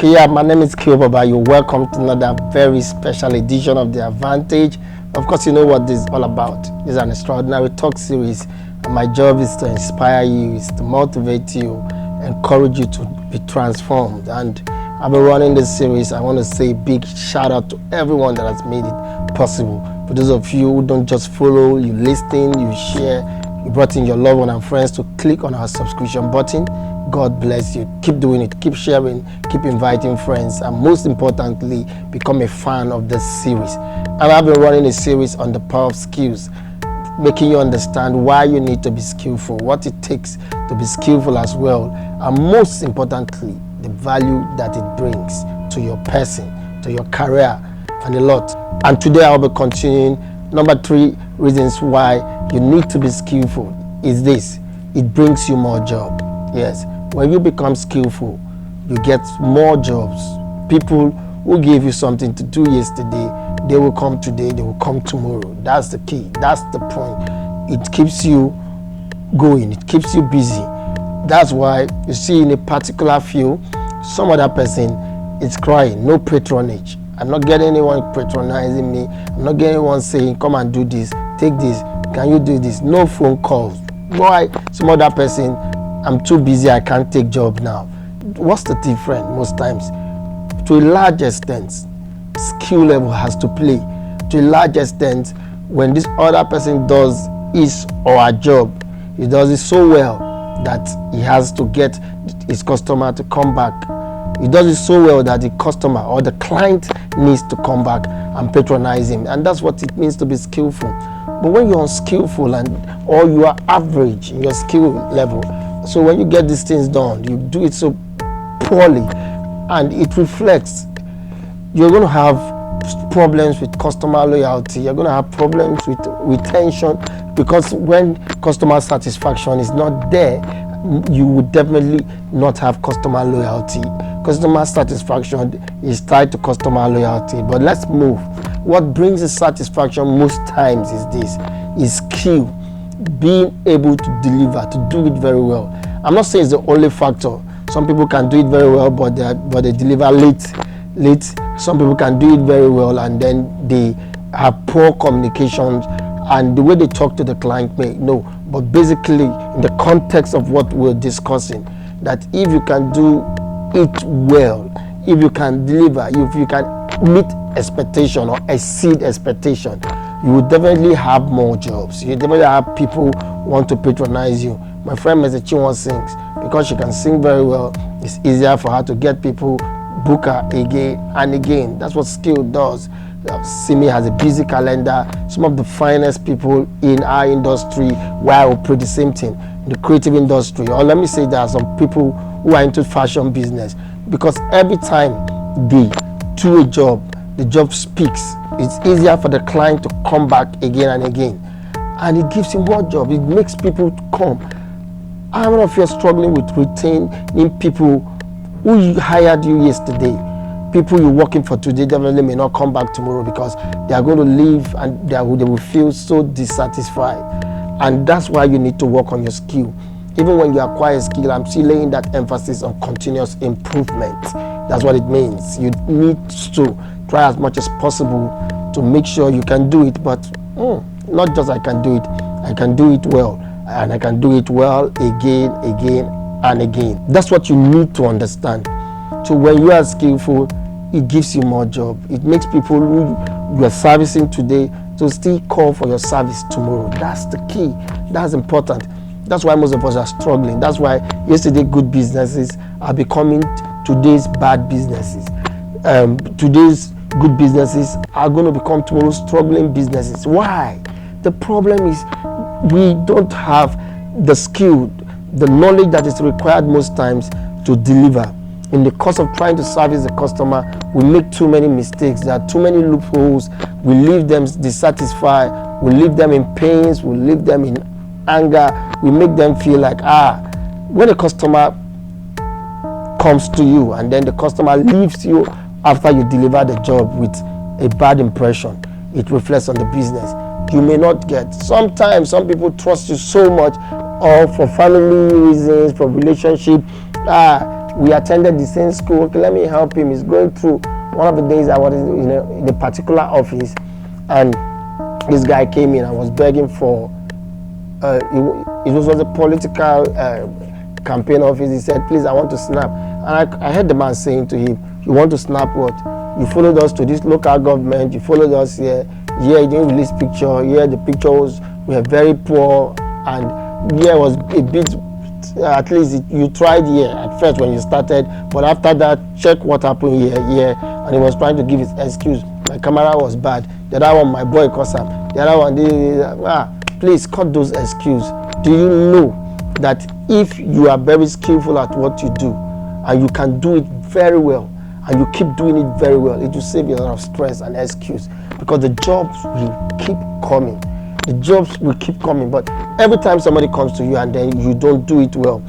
Okay, yeah, my name is Kobaba. You're welcome to another very special edition of The Advantage. Of course, you know what this is all about. It's an extraordinary talk series, and my job is to inspire you, is to motivate you, encourage you to be transformed. And I've been running this series. I want to say a big shout out to everyone that has made it possible. For those of you who don't just follow, you listen, you share, you brought in your loved one and friends to click on our subscription button. God bless you. Keep doing it. Keep sharing. Keep inviting friends. And most importantly, become a fan of this series. And I've been running a series on the power of skills, making you understand why you need to be skillful, what it takes to be skillful as well, and most importantly, the value that it brings to your person, to your career, and a lot. And today I'll be continuing. Number 3 reasons why you need to be skillful is this: it brings you more job. Yes, when you become skillful, you get more jobs. People who gave you something to do yesterday, they will come today, they will come tomorrow. That's the key. That's the point. It keeps you going. It keeps you busy. That's why you see in a particular field, some other person is crying, no patronage. I'm not getting anyone patronizing me. I'm not getting anyone saying, come and do this, take this, can you do this? No phone calls. Why? Some other person, I'm too busy, I can't take job now. What's the difference most times? To a large extent, skill level has to play. To a large extent, when this other person does his or her job, he does it so well that he has to get his customer to come back. He does it so well that the customer or the client needs to come back and patronize him. And that's what it means to be skillful. But when you're unskillful or you are average in your skill level, so when you get these things done, you do it so poorly, and it reflects. You're going to have problems with customer loyalty. You're going to have problems with retention, because when customer satisfaction is not there, you would definitely not have customer loyalty. Customer satisfaction is tied to customer loyalty. But let's move. What brings the satisfaction most times is this: is skill. Being able to deliver, to do it very well. I'm not saying it's the only factor. Some people can do it very well, but they deliver late. Some people can do it very well, and then they have poor communication, and the way they talk to the client may no. But basically, in the context of what we're discussing, that if you can do it well, if you can deliver, if you can meet expectation or exceed expectation, you will definitely have more jobs. You definitely have people who want to patronize you. My friend Mrs. Chinwon sings. Because she can sing very well, it's easier for her to get people book her again and again. That's what skill does. Simi has a busy calendar. Some of the finest people in our industry, where I operate the same thing, in the creative industry. Or let me say there are some people who are into fashion business, because every time they do a job, the job speaks. It's easier for the client to come back again and again, and it gives him more job. It makes people come. How many of you are struggling with retaining people who hired you yesterday? People you're working for today definitely may not come back tomorrow, because they are going to leave and they will feel so dissatisfied. And that's why you need to work on your skill. Even when you acquire a skill, I'm still laying that emphasis on continuous improvement. That's what it means. You need to try as much as possible to make sure you can do it, but not just I can do it well, and I can do it well again and again. That's what you need to understand. So when you are skillful, it gives you more job. It makes people who you are servicing today to still call for your service tomorrow. That's the key. That's important. That's why most of us are struggling. That's why yesterday good businesses are becoming today's bad businesses. Today's good businesses are going to become tomorrow's struggling businesses. Why? The problem is we don't have the skill, the knowledge that is required most times to deliver. In the course of trying to service the customer, we make too many mistakes. There are too many loopholes. We leave them dissatisfied. We leave them in pains. We leave them in anger. We make them feel like, when a customer comes to you and then the customer leaves you after you deliver the job with a bad impression, it reflects on the business. You may not get. Sometimes some people trust you so much, or for family reasons, for relationship, We attended the same school. Okay, let me help him. He's going through. One of the days I was in a particular office, and this guy came in. I was begging for. It was a political campaign office. He said, "Please, I want to snap." And I heard the man saying to him, "You want to snap what? You followed us to this local government. You followed us here. Here, you didn't release picture. Here, the pictures were very poor, and here was a bit." At least you tried here at first when you started, but after that, check what happened here, and he was trying to give his excuse. My camera was bad. The other one, my boy Kosam. The other one, please cut those excuses. Do you know that if you are very skillful at what you do, and you can do it very well, and you keep doing it very well, it will save you a lot of stress and excuse, because the jobs will keep coming. The jobs will keep coming, but every time somebody comes to you and then you don't do it well,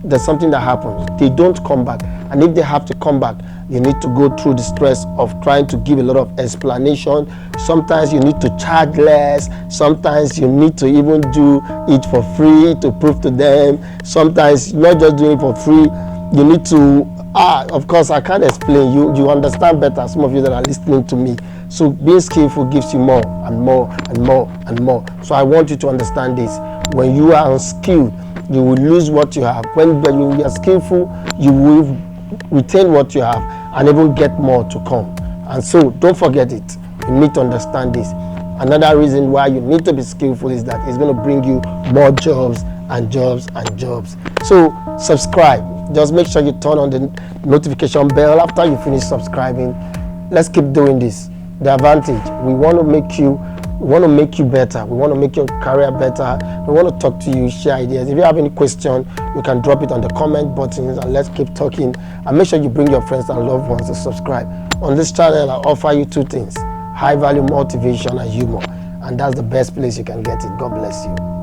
there's something that happens. They don't come back, and if they have to come back, you need to go through the stress of trying to give a lot of explanation. Sometimes you need to charge less. Sometimes you need to even do it for free to prove to them. Sometimes not just doing it for free, you need to of course I can't explain. You understand better, some of you that are listening to me. So being skillful gives you more and more and more and more. So I want you to understand this. When you are unskilled, you will lose what you have. When you are skillful, you will retain what you have and even get more to come. And so don't forget it. You need to understand this. Another reason why you need to be skillful is that it's going to bring you more jobs and jobs and jobs. So subscribe. Just make sure you turn on the notification bell after you finish subscribing. Let's keep doing this. The advantage. We want to make you better. We want to make your career better. We want to talk to you, share ideas. If you have any question, you can drop it on the comment buttons, and let's keep talking. And make sure you bring your friends and loved ones to subscribe. On this channel, I offer you two things: high value motivation and humor. And that's the best place you can get it. God bless you.